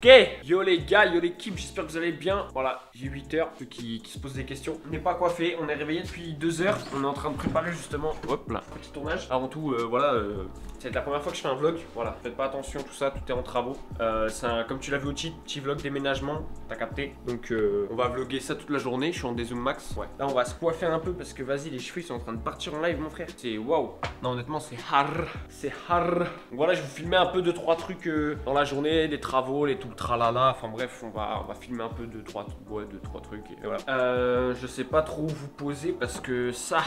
Ok, yo les gars, yo l'équipe, j'espère que vous allez bien. Voilà, j'ai 8h, ceux qui se posent des questions. On n'est pas coiffé, on est réveillé depuis 2h. On est en train de préparer justement, hop là, petit tournage. Avant tout, voilà, c'est la première fois que je fais un vlog. Voilà, faites pas attention, tout ça, tout est en travaux. Comme tu l'as vu au titre, petit vlog déménagement, t'as capté. Donc on va vlogger ça toute la journée, je suis en dézoom max. Ouais, là on va se coiffer un peu parce que vas-y, les cheveux ils sont en train de partir en live mon frère. C'est waouh. Non honnêtement c'est hard, c'est hard. Donc voilà, je vais vous filmer un peu 2-3 trucs dans la journée, des travaux, les tout le tralala, enfin bref, on va filmer un peu 2-3 trucs et voilà. Je sais pas trop où vous poser parce que ça,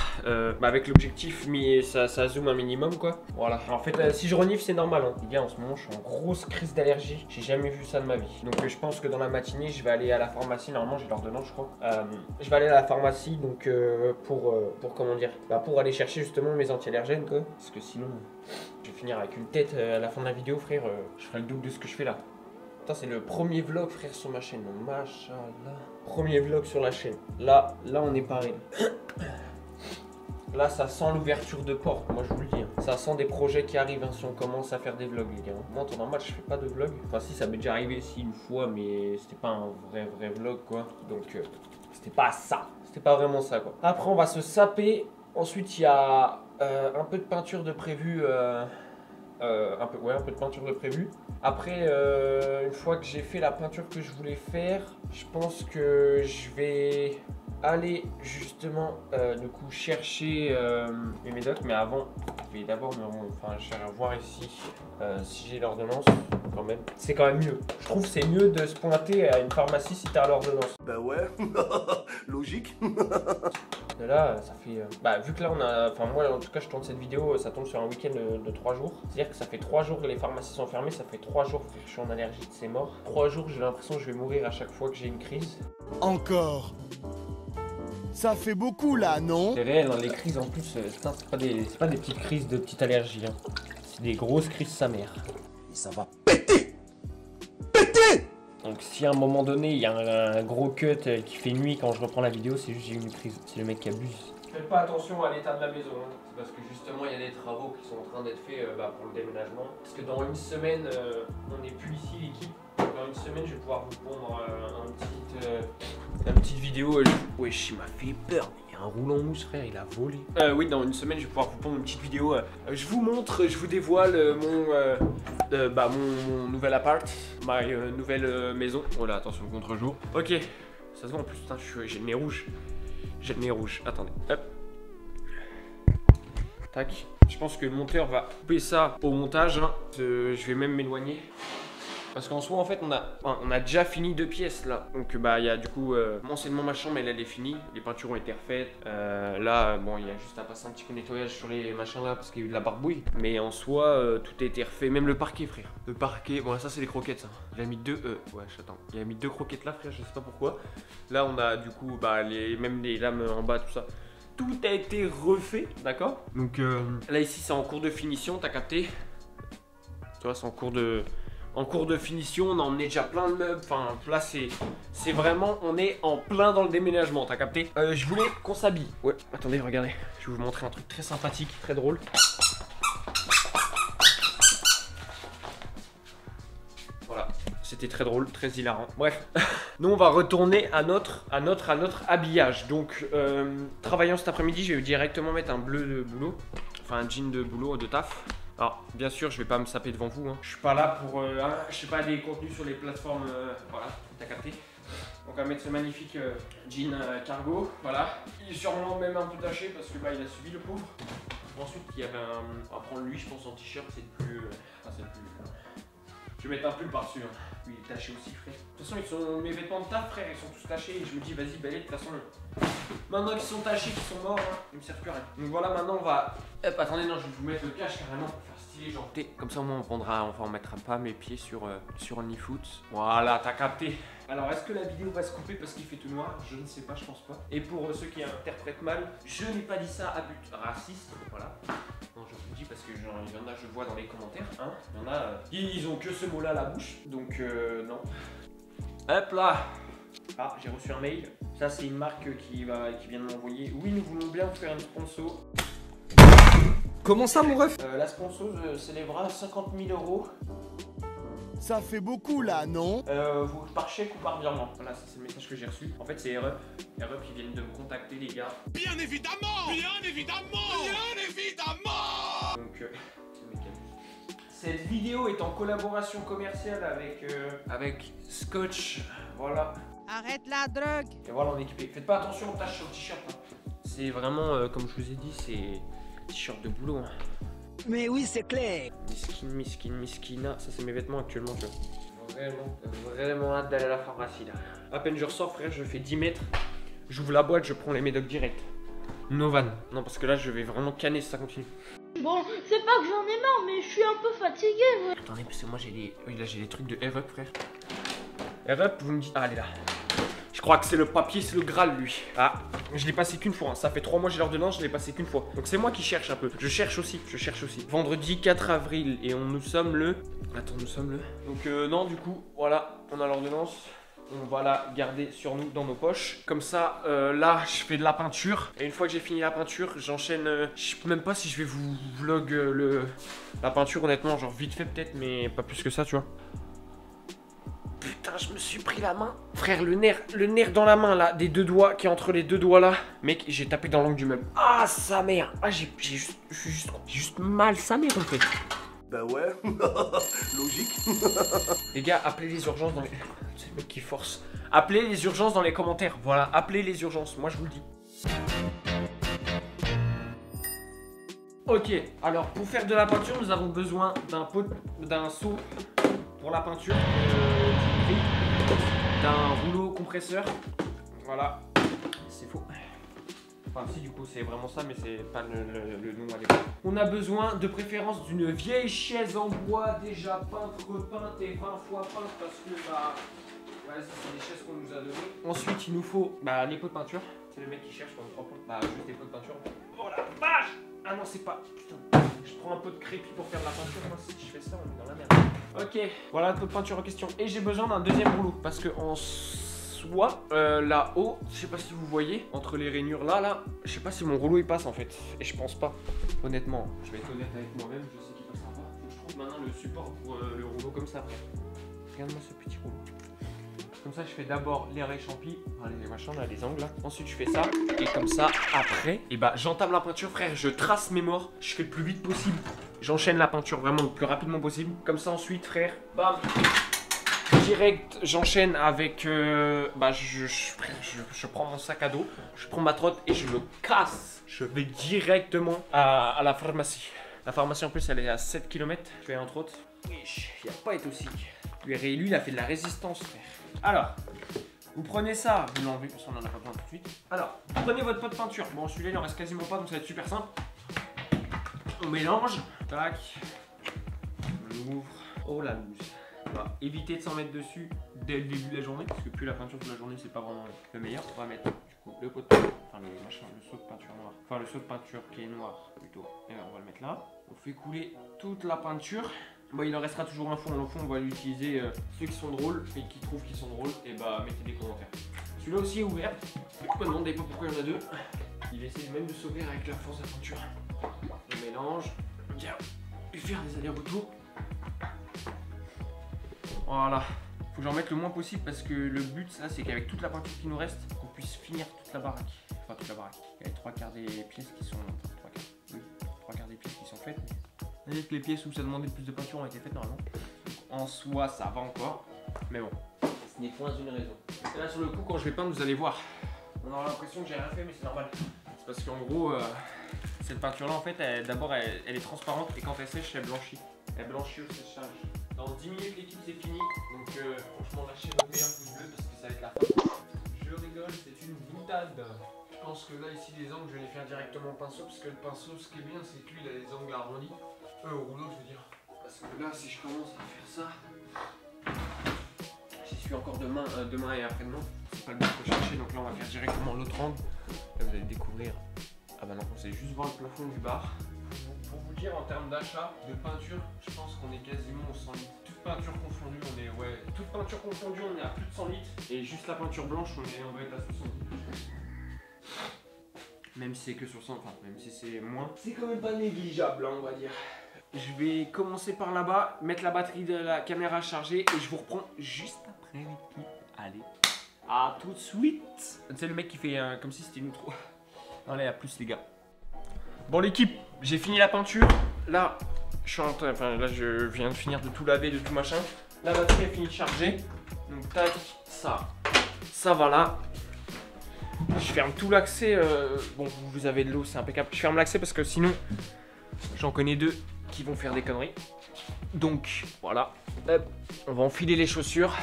avec l'objectif, ça zoome un minimum quoi. Voilà. Alors, en fait, si je renifle, c'est normal. Hein. Les gars, en ce moment, je suis en grosse crise d'allergie. J'ai jamais vu ça de ma vie. Donc, je pense que dans la matinée, je vais aller à la pharmacie. Normalement, j'ai l'ordonnance, je crois. Je vais aller à la pharmacie donc pour comment dire, pour aller chercher justement mes anti-allergènes quoi. Parce que sinon, je vais finir avec une tête à la fin de la vidéo, frère. Je ferai le double de ce que je fais là. Putain, c'est le premier vlog, frère, sur ma chaîne. Machallah. Premier vlog sur la chaîne. Là, on est pareil. Là, ça sent l'ouverture de porte, moi je vous le dis. Hein. Ça sent des projets qui arrivent hein, si on commence à faire des vlogs, les gars. Moi, en temps normal, je fais pas de vlog. Enfin, si, ça m'est déjà arrivé ici une fois, mais c'était pas un vrai vlog, quoi. Donc, c'était pas ça. C'était pas vraiment ça, quoi. Après, on va se saper. Ensuite, il y a un peu de peinture de prévu. Un peu de peinture de prévu. Après, une fois que j'ai fait la peinture que je voulais faire, je pense que je vais aller justement du coup chercher mes médocs. Mais avant, je vais d'abord voir ici si j'ai l'ordonnance quand même. C'est quand même mieux. Je trouve que c'est mieux de se pointer à une pharmacie si t'as l'ordonnance. Bah ouais, logique. De là, ça fait... vu que là, on a... Enfin, moi, en tout cas, je tourne cette vidéo, ça tombe sur un week-end de 3 jours. C'est-à-dire que ça fait 3 jours que les pharmacies sont fermées. Ça fait 3 jours que je suis en allergie, c'est mort. 3 jours, j'ai l'impression que je vais mourir à chaque fois que j'ai une crise. Encore. Ça fait beaucoup là, non? C'est réel, hein, les crises en plus, putain, c'est pas des petites crises de petite allergie. Hein. C'est des grosses crises sa mère. Et ça va péter. Péter. Donc si à un moment donné, il y a un gros cut qui fait nuit quand je reprends la vidéo, c'est juste j'ai eu une crise. C'est le mec qui abuse. Faites pas attention à l'état de la maison, hein. C'est parce que justement il y a des travaux qui sont en train d'être faits pour le déménagement. Parce que dans une semaine, on n'est plus ici l'équipe. Dans une semaine, je vais pouvoir vous pondre une petite vidéo. Wesh, il m'a fait peur. Il y a un rouleau en mousse, frère, il a volé. Oui, dans une semaine, je vais pouvoir vous pondre une petite vidéo. Je vous montre, je vous dévoile mon nouvel appart, ma nouvelle maison. Oh là, attention, contre-jour. Ok, ça se voit en plus, putain, j'ai le nez rouge. J'ai le nez rouge, attendez, hop. Tac. Je pense que le monteur va couper ça au montage. Hein. Je vais même m'éloigner. Parce qu'en soi, en fait, on a déjà fini 2 pièces là. Donc, il y a du coup, anciennement ma chambre, elle est finie. Les peintures ont été refaites. Là, bon, il y a juste à passer un petit coup de nettoyage sur les machins là parce qu'il y a eu de la barbouille. Mais en soi, tout a été refait. Même le parquet, frère. Le parquet, bon, ça, c'est les croquettes. Ça. Il a mis 2. Ouais, j'attends. Il a mis 2 croquettes là, frère, je sais pas pourquoi. Là, on a du coup, même les lames en bas, tout ça. Tout a été refait, d'accord? Donc, là, ici, c'est en cours de finition, t'as capté? Tu vois, c'est en cours de finition, on a emmené déjà plein de meubles, enfin là c'est vraiment, on est en plein dans le déménagement, t'as capté? Je voulais qu'on s'habille, ouais, attendez, regardez, je vais vous montrer un truc très sympathique, très drôle. Voilà, c'était très drôle, très hilarant, bref. Nous on va retourner à notre habillage, donc travaillant cet après-midi, je vais directement mettre un bleu de boulot, enfin un jean de boulot, de taf. Alors, bien sûr, je vais pas me saper devant vous. Hein. Je suis pas là pour, je sais pas, des contenus sur les plateformes. Voilà, t'as capté. Donc, on va mettre ce magnifique jean cargo. Voilà. Il est sûrement même un peu taché parce que il a subi le pauvre. Ensuite, il y avait on va prendre lui, je pense, en t-shirt. C'est le plus. Je vais mettre un pull par-dessus. Hein. Lui, il est taché aussi, frère. De toute façon, mes vêtements de taf, frère, ils sont tous tachés. Et je me dis, vas-y, de toute façon. Maintenant qu'ils sont tachés, qu'ils sont morts, hein, ils me servent plus à rien. Donc voilà, maintenant on va. Hop, attendez, non, je vais vous mettre le cache carrément pour faire stylé, genre. Comme ça, au moins, on mettra pas mes pieds sur OnlyFoot. Voilà, t'as capté. Alors, est-ce que la vidéo va se couper parce qu'il fait tout noir? Je ne sais pas, je pense pas. Et pour ceux qui interprètent mal, je n'ai pas dit ça à but raciste, voilà. Non, je vous dis parce que il y en a, je vois dans les commentaires, hein. Il y en a, ils ont que ce mot-là à la bouche, donc non. Hop là. Ah, j'ai reçu un mail. Ça, c'est une marque qui vient de m'envoyer. Oui, nous voulons bien vous faire une sponsor. Comment ça, mon ref? La sponsor s'élèvera à 50 000 €. Ça fait beaucoup là, non? Vous par chèque ou par virement? Voilà, ça c'est le message que j'ai reçu. En fait, c'est RUP. RUP, ils viennent de me contacter, les gars. Bien évidemment! Bien évidemment! Bien évidemment! Donc, c'est le mécanisme. Cette vidéo est en collaboration commerciale avec Scotch. Voilà. Arrête la drogue! Et voilà, on est équipé. Faites pas attention aux taches sur le t-shirt. Hein. C'est vraiment, comme je vous ai dit, c'est t-shirt de boulot. Hein. Mais oui, c'est clair! Miskina. Ça, c'est mes vêtements actuellement. Vraiment hâte d'aller à la pharmacie là. À peine je ressors, frère, je fais 10 mètres. J'ouvre la boîte, je prends les médocs direct. Novan. Non, parce que là, je vais vraiment canner si ça continue. Bon, c'est pas que j'en ai marre, mais je suis un peu fatigué. Attendez, parce que moi, j'ai les... Oui, là, j'ai les trucs de RUP, frère. RUP, vous me dites... Ah, elle est là. Je crois que c'est le papier, c'est le Graal, lui. Ah, je l'ai passé qu'une fois. Hein. Ça fait 3 mois que j'ai l'ordonnance, je l'ai passé qu'une fois. Donc c'est moi qui cherche un peu. Je cherche aussi. Vendredi 4 avril. Et nous sommes le... Attends, nous sommes le... Donc non, du coup, voilà, on a l'ordonnance. On va la garder sur nous dans nos poches. Comme ça, là, je fais de la peinture. Et une fois que j'ai fini la peinture, j'enchaîne... je sais même pas si je vais vous vlog la peinture, honnêtement. Genre vite fait peut-être, mais pas plus que ça, tu vois. Putain, je me suis pris la main. Frère, le nerf dans la main, là, des deux doigts, qui est entre les deux doigts, là. Mec, j'ai tapé dans l'angle du meuble. Ah, sa mère. Ah, j'ai juste mal sa mère, en fait. Bah ouais, logique. Les gars, appelez les urgences dans les... C'est le mec qui force. Appelez les urgences dans les commentaires. Voilà, appelez les urgences. Moi, je vous le dis. Ok, alors, pour faire de la peinture, nous avons besoin d'un seau pour la peinture, d'un rouleau compresseur. Voilà, c'est faux. Enfin si, du coup c'est vraiment ça, mais c'est pas le nom à l'époque. On a besoin de préférence d'une vieille chaise en bois déjà peinte, repeinte et 20 fois peinte parce que bah vas-y, c'est des chaises qu'on nous a données. Ensuite il nous faut les pots de peinture. C'est le mec qui cherche pour me 3 points. Bah juste des pots de peinture. Oh la vache! Ah non, c'est pas... Putain, je prends un peu de crépi pour faire de la peinture. Moi si je fais ça, on est dans la merde. Ok, voilà le pot de peinture en question. Et j'ai besoin d'un deuxième rouleau parce que en soit là-haut, je sais pas si vous voyez, entre les rainures là, je sais pas si mon rouleau il passe en fait. Et je pense pas, honnêtement. Je vais être honnête avec moi-même, je sais qu'il passera pas. Faut que je trouve maintenant le support pour le rouleau comme ça après. Regarde-moi ce petit rouleau. Comme ça, je fais d'abord les réchampis, les machins là, les angles là. Ensuite, je fais ça. Et comme ça, après, et bah j'entame la peinture, frère. Je trace mes morts. Je fais le plus vite possible. J'enchaîne la peinture vraiment le plus rapidement possible. Comme ça, ensuite, frère, bam. Direct, j'enchaîne avec... je prends mon sac à dos, je prends ma trotte et je le casse. Je vais directement à la pharmacie. La pharmacie en plus, elle est à 7 km. Je fais entre autres. Wesh, il a pas été aussi. Lui, il a fait de la résistance, frère. Alors, vous prenez ça, vous l'enlevez, parce qu'on en a pas besoin tout de suite. Alors, vous prenez votre pot de peinture. Bon, celui-là, il en reste quasiment pas, donc ça va être super simple. On mélange. Tac. On ouvre. Oh la loose. On va éviter de s'en mettre dessus dès le début de la journée, parce que plus la peinture de la journée, c'est pas vraiment le meilleur. On va mettre du coup le pot de peinture, enfin le seau de peinture noir. Enfin, le seau de peinture qui est noir plutôt. Et on va le mettre là. On fait couler toute la peinture. Bon, il en restera toujours un fond. Le fond, on va l'utiliser. Ceux qui sont drôles et qui trouvent qu'ils sont drôles, et bah mettez des commentaires. Celui-là aussi est ouvert. Je me demandez pas pourquoi il y en a deux. Il essaie même de s'ouvrir avec la force de la peinture. On mélange. Bien. Et faire des allers-retours. Voilà. Faut que j'en mette le moins possible parce que le but, ça, c'est qu'avec toute la peinture qui nous reste, qu'on puisse finir toute la baraque. Enfin, toute la baraque. Il y a les 3/4 des pièces qui sont. Enfin, 3/4 des pièces qui sont faites. C'est-à-dire que les pièces où ça demandait plus de peinture ont été faites normalement. En soi, ça va encore. Mais bon, ce n'est point une raison. Et là, sur le coup, quand je vais peindre, vous allez voir. On aura l'impression que j'ai rien fait, mais c'est normal. C'est parce qu'en gros, cette peinture-là, en fait, d'abord, elle est transparente et quand elle sèche, elle blanchit. Elle blanchit au séchage. Dans 10 minutes, l'équipe, c'est fini. Donc, franchement, lâchez votre meilleur pouce bleu parce que ça va être la fin. Je rigole, c'est une boutade. Je pense que là, ici, les angles, je vais les faire directement au pinceau parce que le pinceau, ce qui est bien, c'est que lui, il a les angles arrondis. Au rouleau, je veux dire. Parce que là, si je commence à faire ça, j'y suis encore demain et après-demain. C'est pas le but que je cherchais, donc là, on va faire directement l'autre angle. Là, vous allez découvrir. Ah bah non, vous allez juste voir le plafond du bar. Pour vous dire, en termes d'achat de peinture, je pense qu'on est quasiment aux 100 litres. Toute peinture confondue, toute peinture confondue, on est à plus de 100 litres. Et juste la peinture blanche, on va être à 60 litres. Même si c'est que sur 100, enfin, même si c'est moins, c'est quand même pas négligeable, hein, on va dire. Je vais commencer par là-bas, mettre la batterie de la caméra chargée et je vous reprends juste après l'équipe. Allez, à tout de suite. C'est le mec qui fait comme si c'était une trop. Allez, à plus les gars. Bon l'équipe, j'ai fini la peinture. Là, je viens de finir de tout laver, de tout machin. La batterie est finie de charger. Donc tac, ça va là. Je ferme tout l'accès. Bon, vous avez de l'eau, c'est impeccable. Je ferme l'accès parce que sinon, j'en connais deux qui vont faire des conneries. Donc voilà, hop, on va enfiler les chaussures.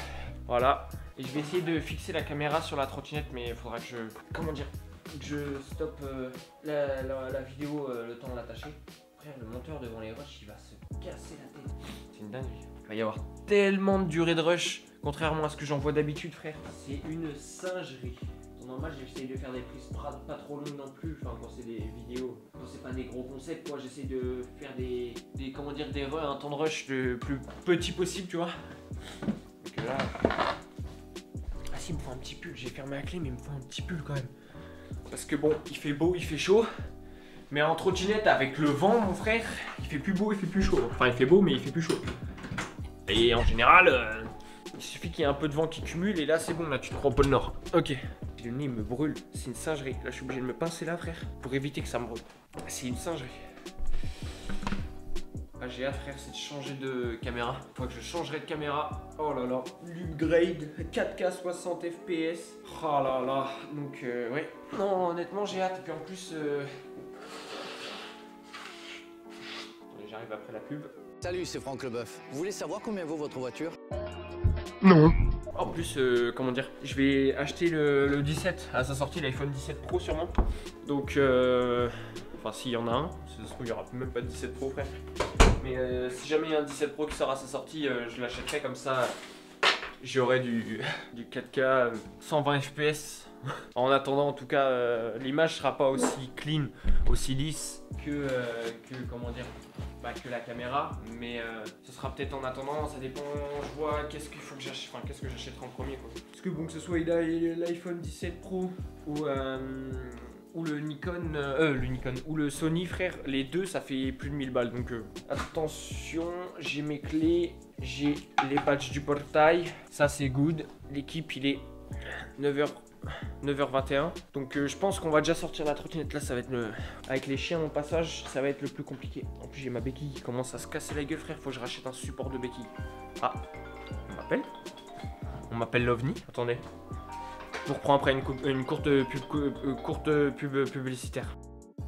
Voilà. Et je vais essayer de fixer la caméra sur la trottinette, mais il faudra que je stoppe la vidéo le temps de l'attacher. Frère, le monteur devant les rushs, il va se casser la tête. C'est une dinguerie. Il va y avoir tellement de durée de rush, contrairement à ce que j'en vois d'habitude, frère. C'est une singerie. Normal, j'essaye de faire des prises pas trop longues non plus, enfin quand c'est des vidéos, quand c'est pas des gros concepts quoi, j'essaie de faire un temps de rush le plus petit possible, tu vois. Donc là... Ah si, il me faut un petit pull, j'ai fermé la clé mais il me faut un petit pull quand même. Parce que bon, il fait beau, il fait chaud, mais en trottinette avec le vent mon frère, il fait plus beau, il fait plus chaud. Enfin il fait beau mais il fait plus chaud. Et en général... il suffit qu'il y ait un peu de vent qui cumule et là c'est bon, là tu te crois au pôle Nord. Ok. Le nez me brûle, c'est une singerie. Là je suis obligé de me pincer là frère pour éviter que ça me brûle. C'est une singerie. Ah j'ai hâte frère, c'est de changer de caméra. Une fois que je changerai de caméra, oh là là, l'upgrade 4K 60 FPS. Oh là là, donc ouais. Non honnêtement j'ai hâte et puis en plus... J'arrive après la pub. Salut, c'est Franck Leboeuf. Vous voulez savoir combien vaut votre voiture? Non. En plus, comment dire, je vais acheter le 17 à sa sortie, l'iPhone 17 Pro sûrement. Donc, enfin s'il y en a un, il n'y aura même pas de 17 Pro frère. Mais si jamais il y a un 17 Pro qui sort à sa sortie, je l'achèterai comme ça. J'aurai du 4K 120 FPS. En attendant, en tout cas, l'image sera pas aussi clean, aussi lisse que comment dire, que la caméra, mais ce sera peut-être en attendant, ça dépend, je vois qu'est-ce qu'il faut que j'achète, enfin qu'est-ce que j'achèterai en premier quoi. Parce que bon, que ce soit l'iPhone 17 Pro ou le Nikon, ou le Sony frère, les deux ça fait plus de 1000 balles donc attention, j'ai mes clés, j'ai les badges du portail, ça c'est good, l'équipe il est 9h21. Donc je pense qu'on va déjà sortir la trottinette. Là ça va être avec les chiens au passage, ça va être le plus compliqué. En plus j'ai ma béquille qui commence à se casser la gueule frère. Faut que je rachète un support de béquille. Ah, on m'appelle l'OVNI. Attendez, je vous reprends après une courte pub publicitaire.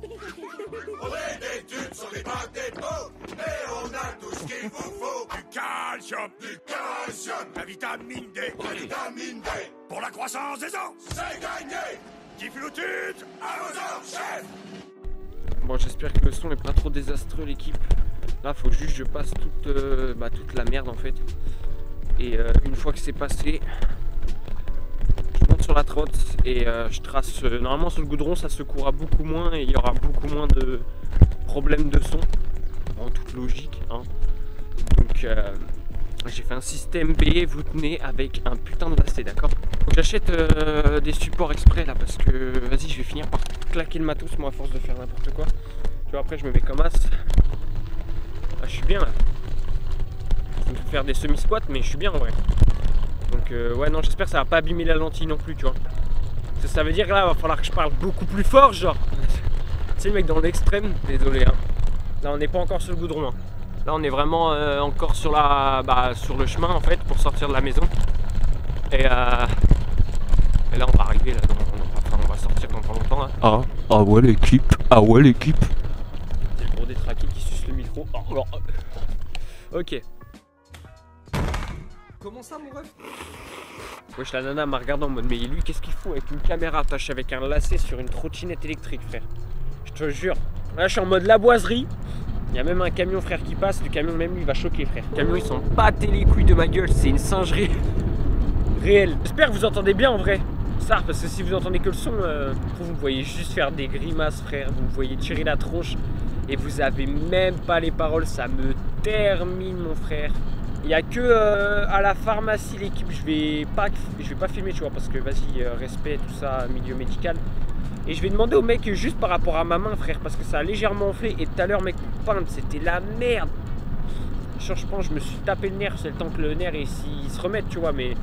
On est des tubes sur les bacs des pots, et on a tout ce qu'il vous faut. Du calcium, la vitamine D, pour la croissance des os, c'est gagné. Difflutube, à vos ordres, chef. Bon, j'espère que le son est pas trop désastreux l'équipe. Là faut juste que je passe toute la merde en fait. Et une fois que c'est passé, je monte sur la trotte et je trace. Normalement sur le goudron ça secourra beaucoup moins et il y aura beaucoup moins de problèmes de son. En toute logique hein. Donc j'ai fait un système B, vous tenez, avec un putain de lacet, d'accord. Faut que j'achète des supports exprès là parce que vas-y je vais finir par claquer le matos moi à force de faire n'importe quoi. Tu vois après je me mets comme as. Ah, je suis bien là. Je vais faire des semi-squats mais je suis bien en vrai. Donc ouais non j'espère que ça va pas abîmer la lentille non plus tu vois. Ça veut dire que là va falloir que je parle beaucoup plus fort genre. Tu sais le mec dans l'extrême, désolé hein. Là on n'est pas encore sur le goudron hein. Là on est vraiment encore sur sur le chemin en fait pour sortir de la maison. Et là on va arriver là, on va sortir dans pas longtemps là. Ah ouais l'équipe, C'est le gros détraqué qui suce le micro. Ok. Comment ça mon ref? Wesh la nana m'a regardé en mode mais lui qu'est-ce qu'il fout avec une caméra attachée avec un lacet sur une trottinette électrique frère. Je te jure. Là je suis en mode la boiserie. Il y a même un camion frère qui passe, le camion même lui va choquer frère. Le camion ils sont battés les couilles de ma gueule, c'est une singerie réelle. J'espère que vous entendez bien en vrai. Ça parce que si vous entendez que le son, vous me voyez juste faire des grimaces frère, vous me voyez tirer la tronche et vous avez même pas les paroles, ça me termine mon frère. Il n'y a que à la pharmacie l'équipe, je vais pas filmer tu vois parce que vas-y respect tout ça, milieu médical. Et je vais demander au mec juste par rapport à ma main, frère, parce que ça a légèrement enflé. Et tout à l'heure, mec, pour peindre, c'était la merde. Genre, je pense, je me suis tapé le nerf. C'est le temps que le nerf il se remette, tu vois. Mais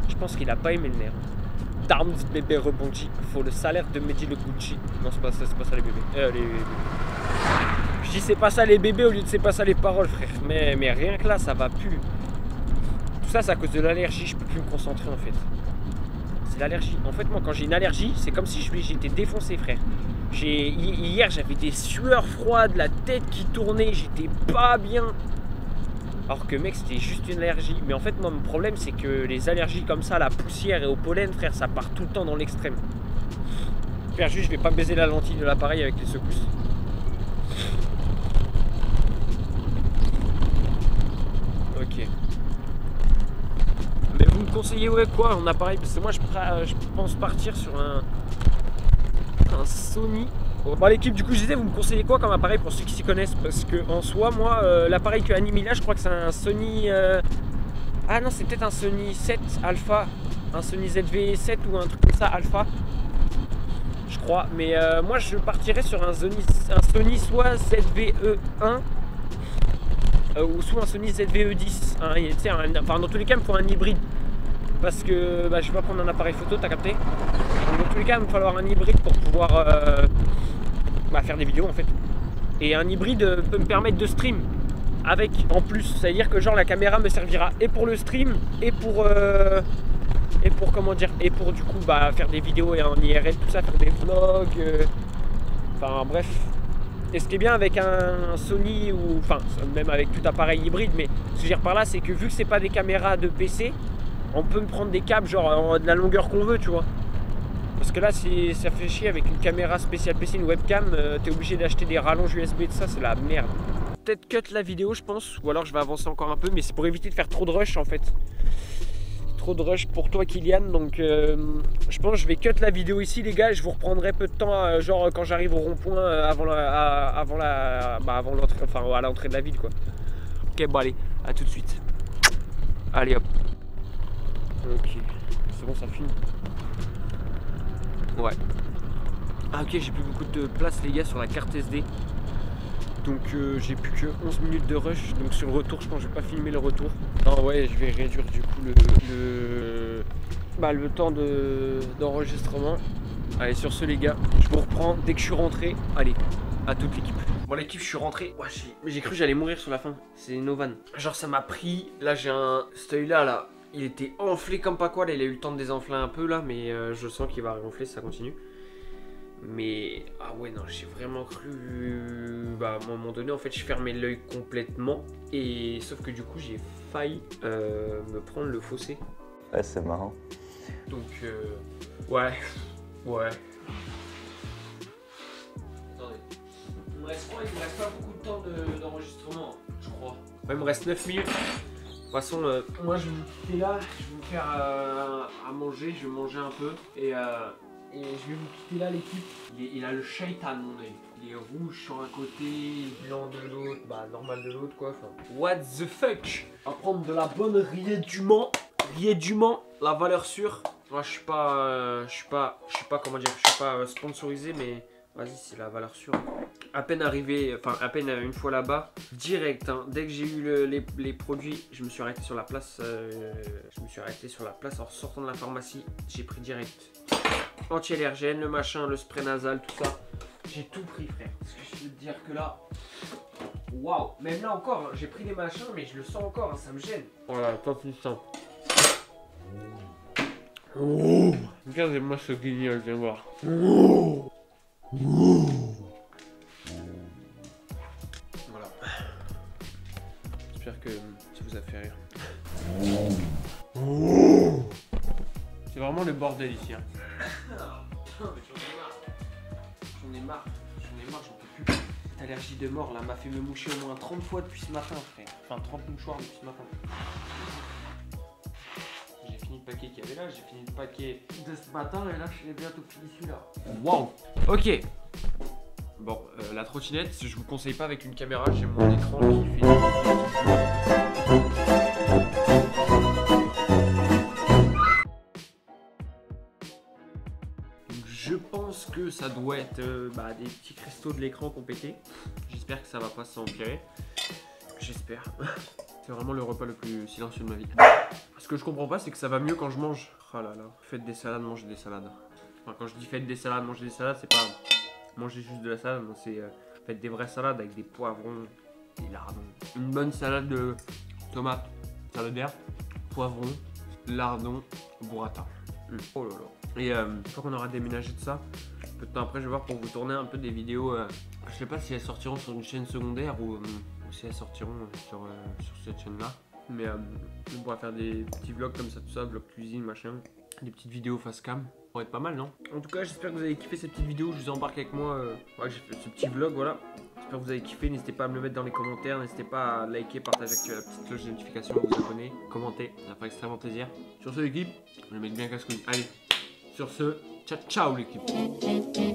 je pense qu'il a pas aimé le nerf. Darms bébé rebondit. Faut le salaire de Mehdi le Gucci. Non, c'est pas ça les bébés. Les bébés. Je dis c'est pas ça les bébés au lieu de c'est pas ça les paroles, frère. Mais rien que là, ça va plus. Tout ça, c'est à cause de l'allergie. Je peux plus me concentrer en fait. C'est l'allergie. En fait, moi, quand j'ai une allergie, c'est comme si j'étais défoncé, frère. Hier, j'avais des sueurs froides, la tête qui tournait, j'étais pas bien. Alors que, mec, c'était juste une allergie. Mais en fait, moi, mon problème, c'est que les allergies comme ça, à la poussière et au pollen, frère, ça part tout le temps dans l'extrême. Frère, juste, je vais pas baiser la lentille de l'appareil avec les secousses. Ok. Mais vous me conseillez quoi en appareil? Parce que moi je pense partir sur un Sony. Bon l'équipe du coup je disais vous me conseillez quoi comme appareil pour ceux qui s'y connaissent? Parce que en soi moi l'appareil que Annie là je crois que c'est un Sony ah non c'est peut-être un Sony 7 Alpha. Un Sony ZV-7 ou un truc comme ça Alpha. Je crois. Mais moi je partirais sur un Sony soit ZV-E1 ou soit un Sony ZV-E10 enfin dans tous les cas il me faut un hybride parce que je vais pas prendre un appareil photo, t'as capté. Donc, dans tous les cas il me falloir un hybride pour pouvoir faire des vidéos en fait. Et un hybride peut me permettre de stream avec en plus, c'est à dire que genre la caméra me servira et pour le stream et pour comment dire, et pour du coup faire des vidéos et en IRL tout ça, faire des vlogs enfin bref. Et ce qui est bien avec un Sony, ou enfin même avec tout appareil hybride, mais ce que je veux dire par là, c'est que vu que c'est pas des caméras de PC, on peut me prendre des câbles genre de la longueur qu'on veut, tu vois. Parce que là, ça fait chier avec une caméra spéciale PC, une webcam, t'es obligé d'acheter des rallonges USB et tout ça, c'est la merde. Peut-être cut la vidéo, je pense, ou alors je vais avancer encore un peu, mais c'est pour éviter de faire trop de rush en fait. Trop de rush pour toi Kylian, donc je pense que je vais cut la vidéo ici les gars et je vous reprendrai peu de temps genre quand j'arrive au rond-point avant l'entrée, enfin à l'entrée de la ville quoi. Ok bon allez, à tout de suite. Allez hop. Ok, c'est bon ça filme. Ouais. Ah ok j'ai plus beaucoup de place les gars sur la carte SD. Donc j'ai plus que 11 minutes de rush, donc sur le retour je pense que je vais pas filmer le retour. Non ouais je vais réduire du coup le temps d'enregistrement. Allez sur ce les gars, je vous reprends dès que je suis rentré. Allez, à toute l'équipe. Bon l'équipe je suis rentré, ouais, j'ai cru que j'allais mourir sur la fin, c'est Novan. Genre ça m'a pris, là j'ai cet œil là, il était enflé comme pas quoi, là il a eu le temps de désenfler un peu là, mais je sens qu'il va réenfler si ça continue. Mais ah ouais non j'ai vraiment cru à un moment donné en fait je fermais l'œil complètement et sauf que du coup j'ai failli me prendre le fossé. Ouais c'est marrant. Donc ouais. Attendez. Il me reste pas beaucoup de temps d'enregistrement je crois. Ouais, il me reste 9 minutes. De toute façon moi je vais me quitter là, je vais me faire à manger, je vais manger un peu et je vais vous quitter là l'équipe. Il a le shaitan mon œil. Il est rouge sur un côté, blanc de l'autre, normal de l'autre quoi. Enfin, what the fuck. On va prendre de la bonne Riet du Mans. Riet du Mans, la valeur sûre. Moi je suis pas comment dire, je suis pas sponsorisé mais vas-y c'est la valeur sûre. À peine arrivé, enfin à peine une fois là-bas, direct. Hein, dès que j'ai eu les produits, je me suis arrêté sur la place. En sortant de la pharmacie, j'ai pris direct. Anti-allergène, le machin, le spray nasal, tout ça. J'ai tout pris frère. Parce que je peux te dire que là, waouh. Même là encore, j'ai pris des machins, mais je le sens encore, hein, ça me gêne. Voilà, pas plus simple. Oh, regardez-moi ce guignol, viens voir. Oh. Voilà. J'espère que ça vous a fait rire. Oh. C'est vraiment le bordel ici. Hein. J'en ai marre, j'en peux plus. Cette allergie de mort là m'a fait me moucher au moins 30 fois depuis ce matin, frère. Enfin 30 mouchoirs depuis ce matin. J'ai fini le paquet qu'il y avait là, j'ai fini le paquet de ce matin et là je vais bientôt fini celui-là. Waouh. Ok. Bon, la trottinette, je vous conseille pas avec une caméra, j'ai mon écran qui fait... Je Je pense que ça doit être des petits cristaux de l'écran qui ont pété. J'espère que ça va pas s'empirer. J'espère. C'est vraiment le repas le plus silencieux de ma vie. Ce que je comprends pas, c'est que ça va mieux quand je mange. Oh là là, faites des salades, mangez des salades. Enfin, quand je dis faites des salades, mangez des salades, c'est pas manger juste de la salade, non, c'est faites des vraies salades avec des poivrons, des lardons. Une bonne salade de tomates, salade d'herbe, poivrons, lardons, burrata. Oh là là. Et une fois qu'on aura déménagé de ça, peu de temps après, je vais voir pour vous tourner un peu des vidéos. Je sais pas si elles sortiront sur une chaîne secondaire ou si elles sortiront sur cette chaîne-là. Mais on pourra faire des petits vlogs comme ça, tout ça, vlog cuisine, machin. Des petites vidéos face cam. Ça pourrait être pas mal, non? En tout cas, j'espère que vous avez kiffé cette petite vidéo. Je vous embarque avec moi. Ouais, j'ai fait ce petit vlog, voilà. J'espère que vous avez kiffé. N'hésitez pas à me le mettre dans les commentaires. N'hésitez pas à liker, partager, activer la petite cloche de notification, vous abonner, commenter. Ça fait extrêmement plaisir. Sur ce, l'équipe, je vais mettre bien casse-couille. Allez, sur ce, ciao, ciao l'équipe.